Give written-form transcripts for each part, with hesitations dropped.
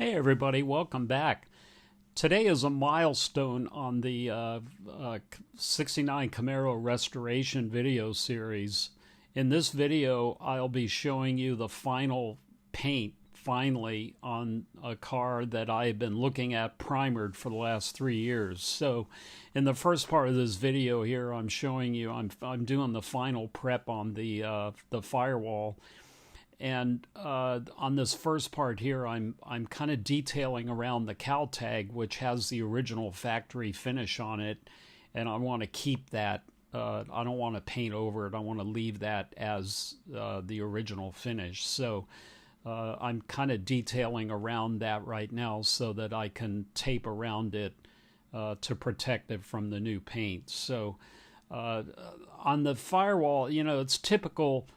Hey everybody, welcome back. Today is a milestone on the 69 Camaro restoration video series. In this video, I'll be showing you the final paint finally on a car that I've been looking at primered for the last 3 years. So in the first part of this video here, I'm showing you I'm doing the final prep on the firewall. And on this first part here, I'm kind of detailing around the cowl tag, which has the original factory finish on it, and I want to keep that. I don't want to paint over it. I want to leave that as the original finish. So I'm kind of detailing around that right now so that I can tape around it to protect it from the new paint. So on the firewall, you know, it's typical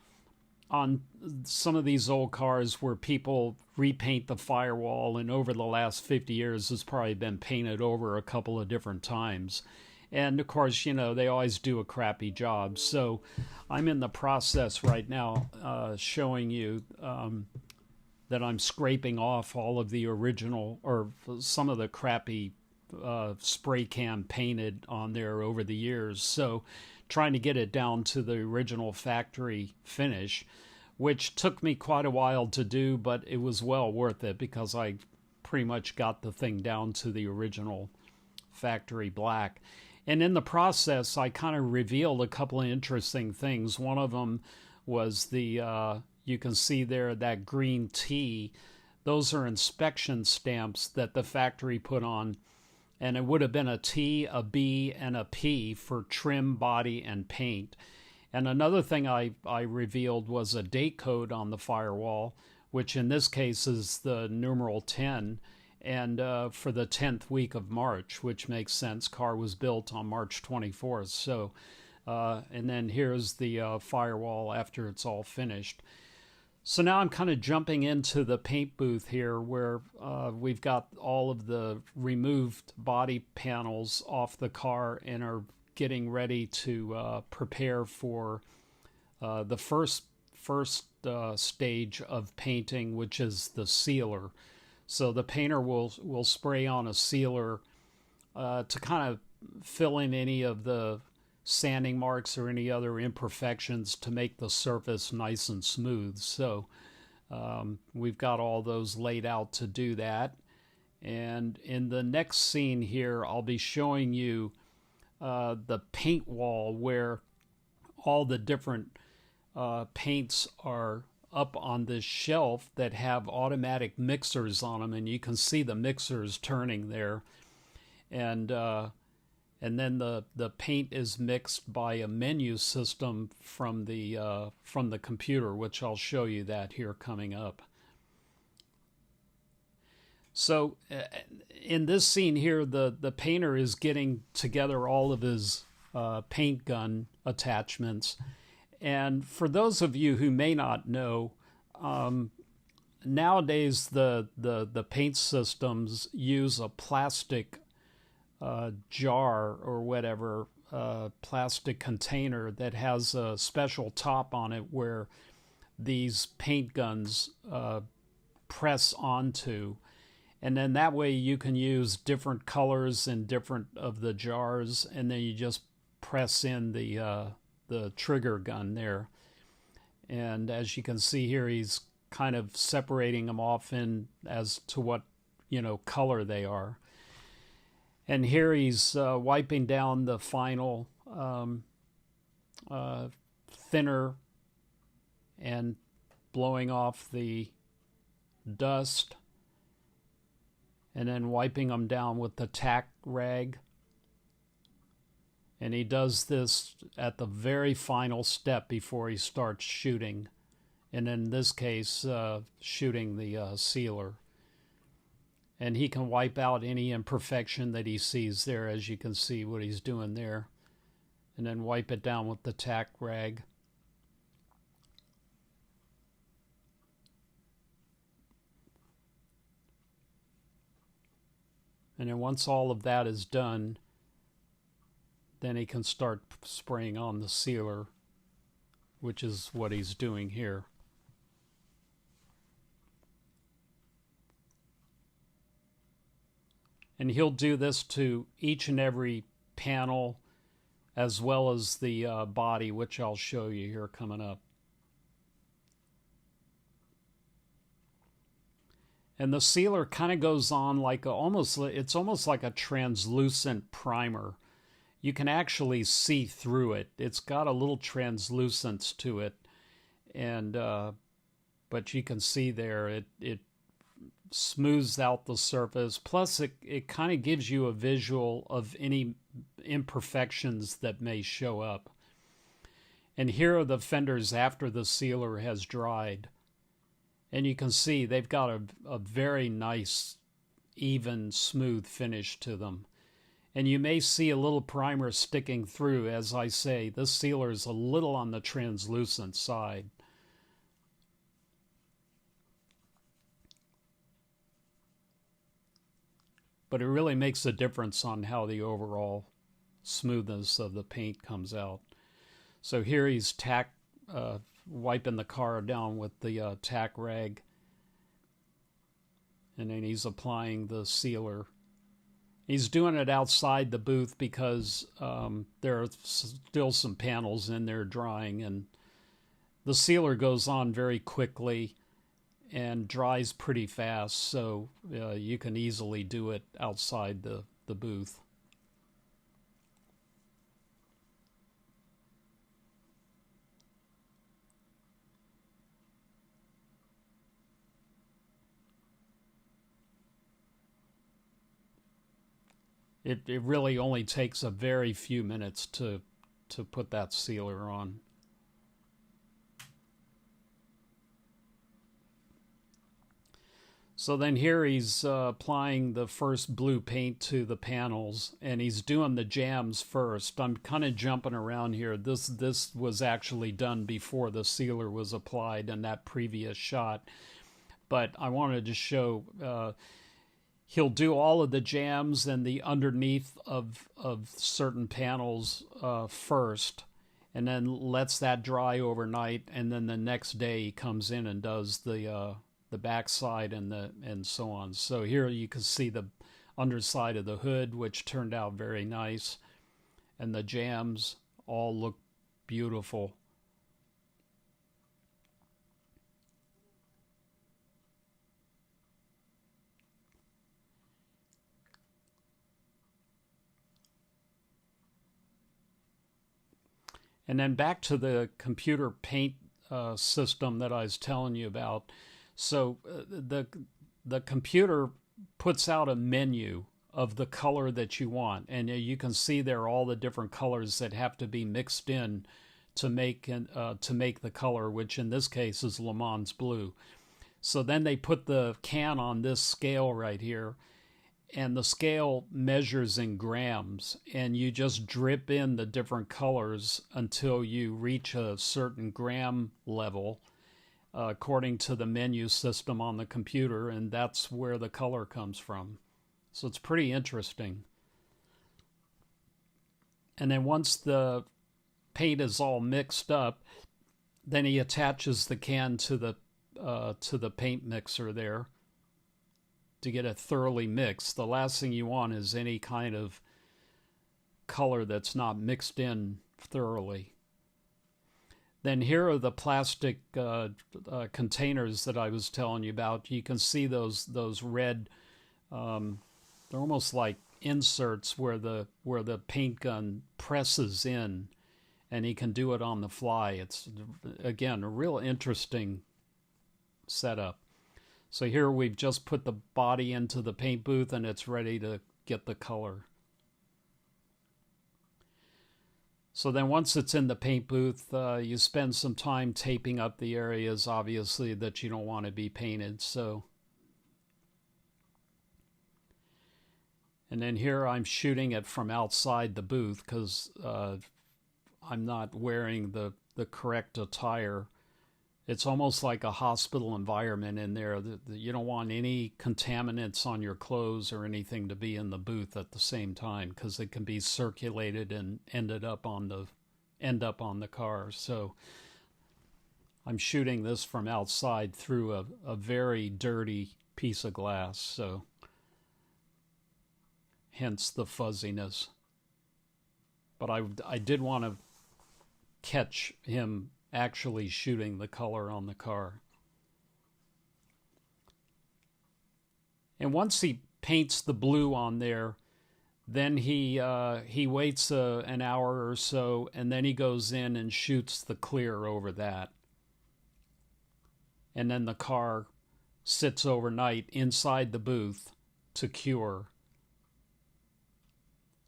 on some of these old cars where people repaint the firewall, and over the last 50 years it's probably been painted over a couple of different times. And of course, you know, they always do a crappy job. So I'm in the process right now showing you that I'm scraping off all of the original or some of the crappy spray can painted on there over the years. So trying to get it down to the original factory finish, which took me quite a while to do, but it was well worth it because I pretty much got the thing down to the original factory black. And in the process, I kind of revealed a couple of interesting things. One of them was the, you can see there, that green T. Those are inspection stamps that the factory put on, and it would have been a T, a B, and a P for trim, body, and paint. And another thing I revealed was a date code on the firewall, which in this case is the numeral 10, and for the 10th week of March, which makes sense. Car was built on March 24th. So, and then here's the firewall after it's all finished. So now I'm kind of jumping into the paint booth here where we've got all of the removed body panels off the car and are getting ready to prepare for the first stage of painting, which is the sealer. So the painter will spray on a sealer to kind of fill in any of the sanding marks or any other imperfections to make the surface nice and smooth. So we've got all those laid out to do that. And in the next scene here, I'll be showing you the paint wall where all the different paints are up on this shelf that have automatic mixers on them, and you can see the mixers turning there. And then the paint is mixed by a menu system from the computer, which I'll show you that here coming up. So in this scene here, the painter is getting together all of his paint gun attachments. And for those of you who may not know, nowadays the paint systems use a plastic jar or whatever, plastic container that has a special top on it where these paint guns press onto. And then that way you can use different colors in different of the jars, and then you just press in the trigger gun there. And as you can see here, he's kind of separating them off in as to what, you know, color they are. And here he's wiping down the final thinner and blowing off the dust, and then wiping them down with the tack rag. And he does this at the very final step before he starts shooting, and in this case shooting the sealer. And he can wipe out any imperfection that he sees there, as you can see what he's doing there, and then wipe it down with the tack rag. And then once all of that is done, then he can start spraying on the sealer, which is what he's doing here. And he'll do this to each and every panel as well as the body, which I'll show you here coming up. And the sealer kind of goes on like it's almost like a translucent primer. You can actually see through it. It's got a little translucence to it, and but you can see there it smooths out the surface. Plus, it kind of gives you a visual of any imperfections that may show up. And here are the fenders after the sealer has dried. And you can see they've got a very nice, even, smooth finish to them. And you may see a little primer sticking through. As I say, this sealer is a little on the translucent side. But it really makes a difference on how the overall smoothness of the paint comes out. So here he's wiping the car down with the tack rag, and then he's applying the sealer. He's doing it outside the booth because there are still some panels in there drying, and the sealer goes on very quickly and dries pretty fast, so you can easily do it outside the booth. It really only takes a very few minutes to put that sealer on. So then here he's applying the first blue paint to the panels, and he's doing the jambs first. I'm kind of jumping around here. This was actually done before the sealer was applied in that previous shot. But I wanted to show he'll do all of the jambs and the underneath of certain panels first, and then lets that dry overnight, and then the next day he comes in and does the backside and so on. So here you can see the underside of the hood, which turned out very nice, and the jambs all look beautiful. And then back to the computer paint system that I was telling you about. So the computer puts out a menu of the color that you want, and you can see there all the different colors that have to be mixed in to make the color, which in this case is Lemans blue. So then they put the can on this scale right here, and the scale measures in grams, and you just drip in the different colors until you reach a certain gram level according to the menu system on the computer, and that's where the color comes from. So it's pretty interesting. And then once the paint is all mixed up, then he attaches the can to the paint mixer there to get it thoroughly mixed. The last thing you want is any kind of color that's not mixed in thoroughly. Then here are the plastic containers that I was telling you about. You can see those red, they're almost like inserts where the paint gun presses in, and he can do it on the fly. It's, again, a real interesting setup. So here we've just put the body into the paint booth, and it's ready to get the color. So then once it's in the paint booth, you spend some time taping up the areas, obviously, that you don't want to be painted. And then here I'm shooting it from outside the booth because I'm not wearing the correct attire. It's almost like a hospital environment in there. You don't want any contaminants on your clothes or anything to be in the booth at the same time, because it can be circulated and end up on the car. So I'm shooting this from outside through a very dirty piece of glass. So hence the fuzziness. But I did want to catch him actually shooting the color on the car. And once he paints the blue on there, then he waits an hour or so, and then he goes in and shoots the clear over that. And then the car sits overnight inside the booth to cure.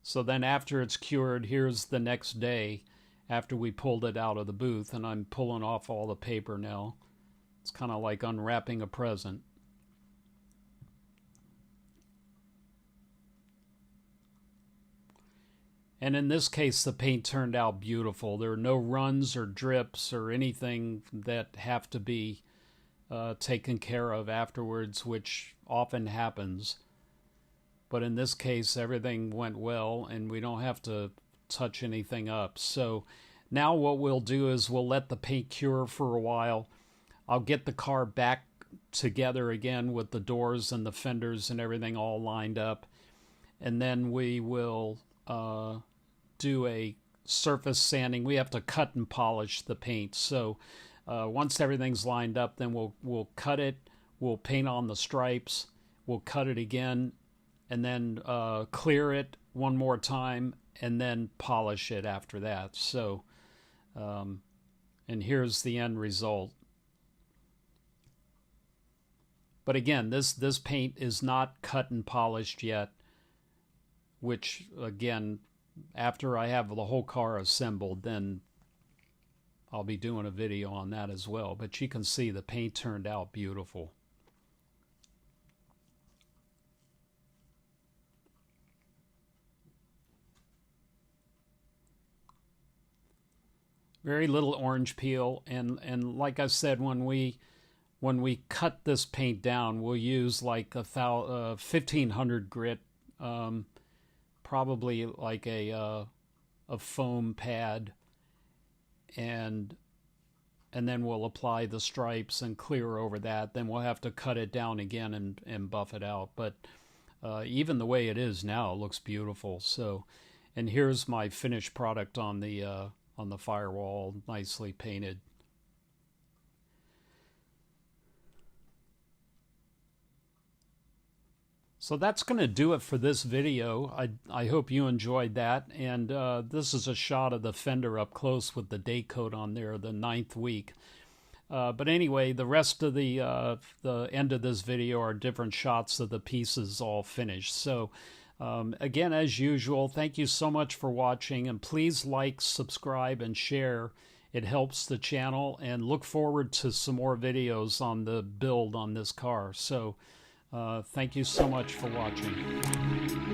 So then after it's cured, here's the next day after we pulled it out of the booth, and I'm pulling off all the paper now. It's kind of like unwrapping a present. And in this case, the paint turned out beautiful. There are no runs or drips or anything that have to be taken care of afterwards, which often happens. But in this case, everything went well, and we don't have to touch anything up. So now what we'll do is we'll let the paint cure for a while. I'll get the car back together again with the doors and the fenders and everything all lined up. And then we will do a surface sanding. We have to cut and polish the paint. So once everything's lined up, then we'll cut it. We'll paint on the stripes. We'll cut it again, and then clear it one more time, and then polish it after that. So, and here's the end result. But again, this paint is not cut and polished yet, which again, after I have the whole car assembled, then I'll be doing a video on that as well. But you can see the paint turned out beautiful. Very little orange peel, and like I said, when we cut this paint down, we'll use like 1500 grit, probably like a foam pad, and then we'll apply the stripes and clear over that. Then we'll have to cut it down again and buff it out. But even the way it is now, it looks beautiful. So, and here's my finished product on the firewall, nicely painted. So that's going to do it for this video. I hope you enjoyed that. And this is a shot of the fender up close with the date code on there, the 9th week. But anyway, the rest of the end of this video are different shots of the pieces all finished. So again, as usual, thank you so much for watching, and please like, subscribe, and share. It helps the channel, and look forward to some more videos on the build on this car. So thank you so much for watching.